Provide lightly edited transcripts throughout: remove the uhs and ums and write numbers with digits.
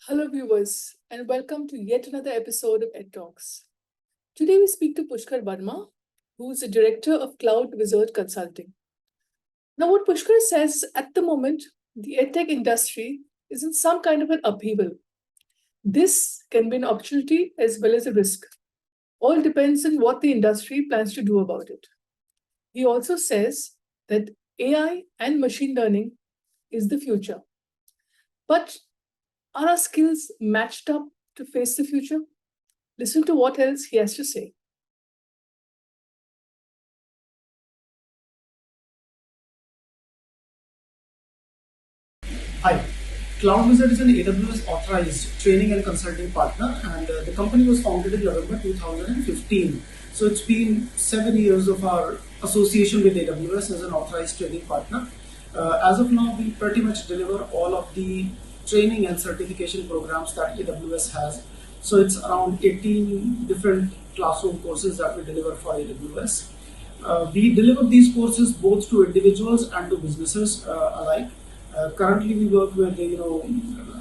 Hello, viewers, and welcome to yet another episode of Ed Talks. Today, we speak to Pushkar Verma, who is the director of Cloud Wizard Consulting. Now, what Pushkar says at the moment, the edtech industry is in some kind of an upheaval. This can be an opportunity as well as a risk. All depends on what the industry plans to do about it. He also says that AI and machine learning is the future. But are our skills matched up to face the future? Listen to what else he has to say. Hi. Cloud Wizard is an AWS authorized training and consulting partner, and the company was founded in November 2015. So it's been 7 years of our association with AWS as an authorized training partner. As of now, we pretty much deliver all of the training and certification programs that AWS has. So it's around 18 different classroom courses that we deliver for AWS. We deliver these courses both to individuals and to businesses alike. Currently, we work with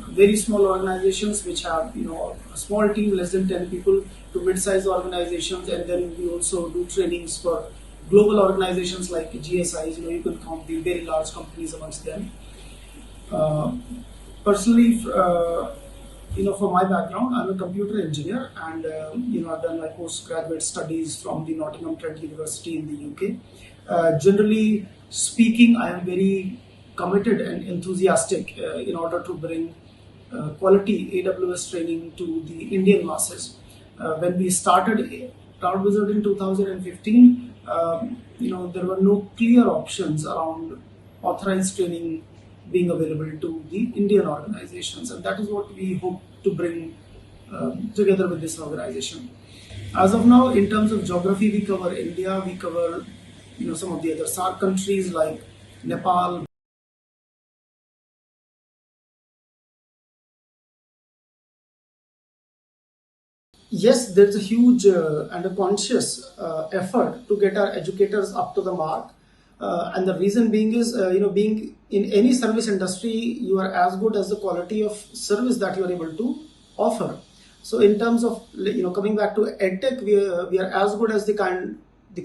very small organizations which have a small team, less than 10 people, to mid-sized organizations, and then we also do trainings for global organizations like GSIs. You can count the very large companies amongst them. Uh, Personally, for my background, I'm a computer engineer, and I've done my postgraduate studies from the Nottingham Trent University in the UK. Generally speaking, I am very committed and enthusiastic in order to bring quality AWS training to the Indian masses. When we started Cloud Wizard in 2015, there were no clear options around authorized training being available to the Indian organizations, and that is what we hope to bring together with this organization. As of now, in terms of geography, we cover India, we cover some of the other SAARC countries like Nepal. Yes, there's a huge and a conscious effort to get our educators up to the mark. And the reason being is, being in any service industry, you are as good as the quality of service that you are able to offer. So in terms of, coming back to EdTech, we are as good as the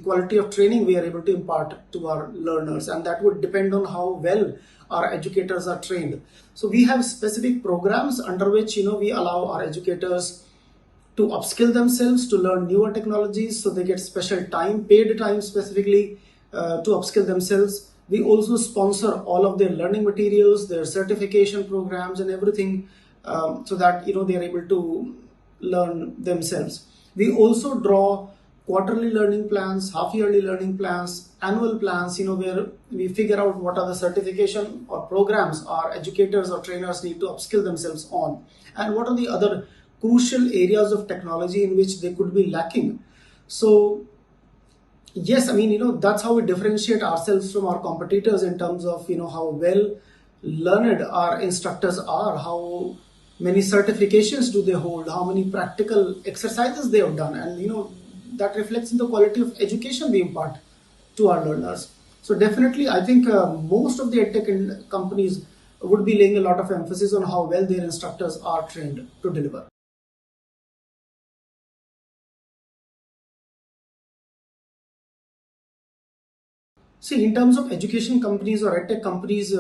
quality of training we are able to impart to our learners. And that would depend on how well our educators are trained. So we have specific programs under which, we allow our educators to upskill themselves, to learn newer technologies, so they get special time, paid time specifically to upskill themselves. We also sponsor all of their learning materials, their certification programs, and everything, so that they are able to learn themselves. We also draw quarterly learning plans, half-yearly learning plans, annual plans, where we figure out what are the certification or programs our educators or trainers need to upskill themselves on, and what are the other crucial areas of technology in which they could be lacking. So yes, that's how we differentiate ourselves from our competitors in terms of how well learned our instructors are, how many certifications do they hold, how many practical exercises they have done, and that reflects in the quality of education we impart to our learners. So definitely, I think most of the edtech companies would be laying a lot of emphasis on how well their instructors are trained to deliver. See, in terms of education companies or edtech companies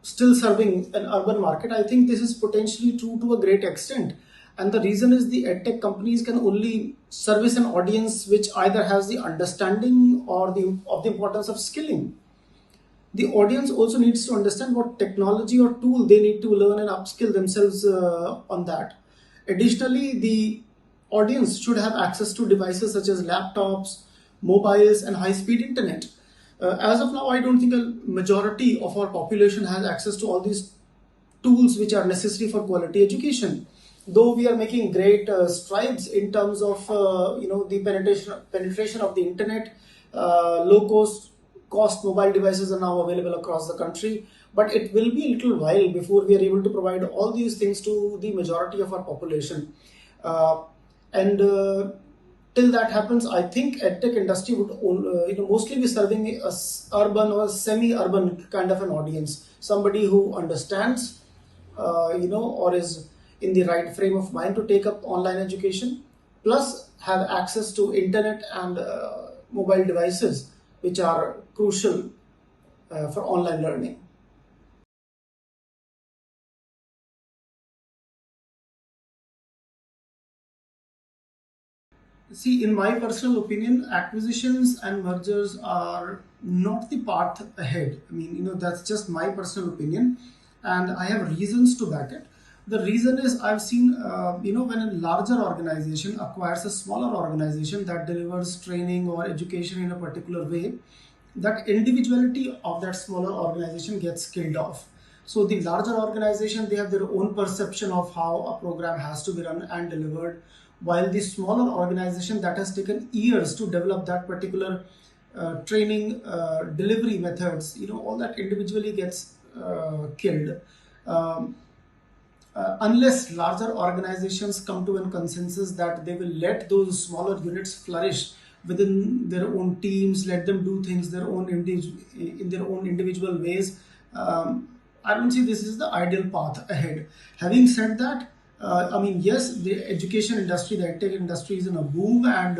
still serving an urban market, I think this is potentially true to a great extent. And the reason is the edtech companies can only service an audience which either has the understanding or of the importance of skilling. The audience also needs to understand what technology or tool they need to learn and upskill themselves on that. Additionally, the audience should have access to devices such as laptops, mobiles, and high-speed internet. As of now, I don't think a majority of our population has access to all these tools which are necessary for quality education. Though we are making great strides in terms of the penetration of the internet, low cost mobile devices are now available across the country, but it will be a little while before we are able to provide all these things to the majority of our population. And till that happens, I think edtech industry would mostly be serving a urban or semi-urban kind of an audience, somebody who understands or is in the right frame of mind to take up online education, plus have access to internet and mobile devices, which are crucial for online learning. See, in my personal opinion, acquisitions and mergers are not the path ahead. I mean, that's just my personal opinion, and I have reasons to back it. The reason is I've seen, when a larger organization acquires a smaller organization that delivers training or education in a particular way, that individuality of that smaller organization gets killed off. So the larger organization, they have their own perception of how a program has to be run and delivered, while the smaller organization that has taken years to develop that particular training delivery methods, all that individually gets killed. Um, unless larger organizations come to a consensus that they will let those smaller units flourish within their own teams, let them do things in their own individual ways, I don't see this is the ideal path ahead. Having said that, I mean, yes, the education industry, the edtech industry is in a boom, and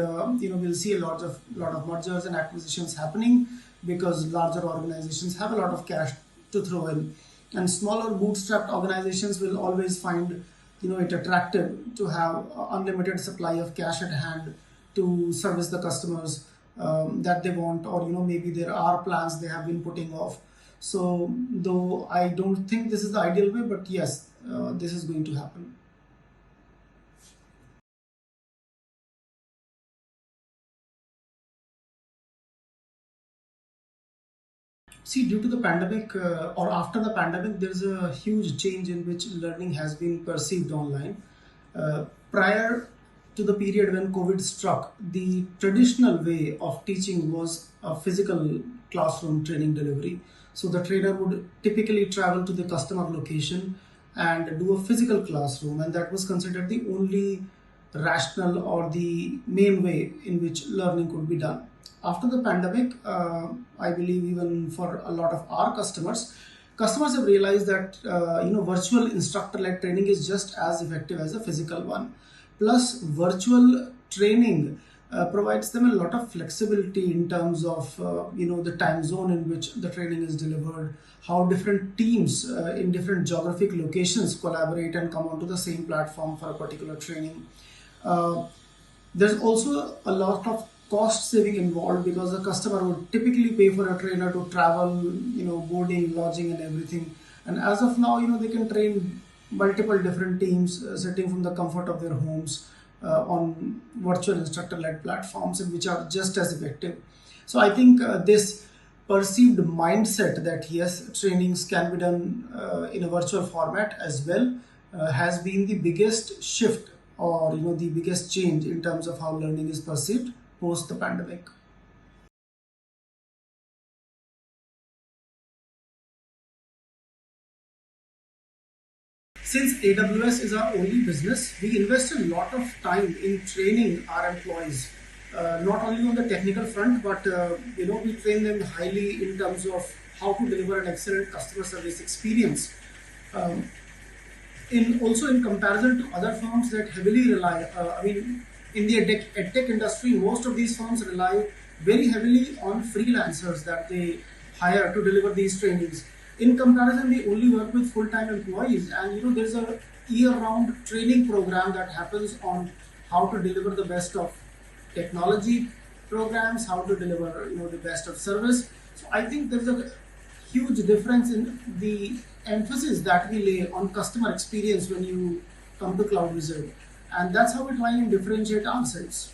we'll see a lot of mergers and acquisitions happening because larger organizations have a lot of cash to throw in, and smaller bootstrapped organizations will always find it attractive to have unlimited supply of cash at hand to service the customers that they want, or maybe there are plans they have been putting off. So though I don't think this is the ideal way, but yes, this is going to happen. See, due to the pandemic or after the pandemic, there's a huge change in which learning has been perceived online. Prior to the period when COVID struck, the traditional way of teaching was a physical classroom training delivery. So the trainer would typically travel to the customer location and do a physical classroom, and that was considered the only rational or the main way in which learning could be done. After the pandemic, I believe even for a lot of our customers have realized that virtual instructor-led training is just as effective as a physical one. Plus, virtual training provides them a lot of flexibility in terms of the time zone in which the training is delivered, how different teams in different geographic locations collaborate and come onto the same platform for a particular training. Uh, there's also a lot of cost saving involved because the customer would typically pay for a trainer to travel, boarding, lodging, and everything. And as of now, they can train multiple different teams sitting from the comfort of their homes on virtual instructor-led platforms, and which are just as effective. So I think this perceived mindset that yes, trainings can be done in a virtual format as well has been the biggest shift, or the biggest change in terms of how learning is perceived post the pandemic. Since AWS is our only business, we invest a lot of time in training our employees, not only on the technical front, but we train them highly in terms of how to deliver an excellent customer service experience. Um, in also in comparison to other firms that heavily rely, in the edtech industry, most of these firms rely very heavily on freelancers that they hire to deliver these trainings. In comparison, they only work with full-time employees, and there's a year-round training program that happens on how to deliver the best of technology programs, how to deliver the best of service. So I think there's a huge difference in the emphasis that we lay on customer experience when you come to Cloud Wizard, and that's how we try and differentiate ourselves.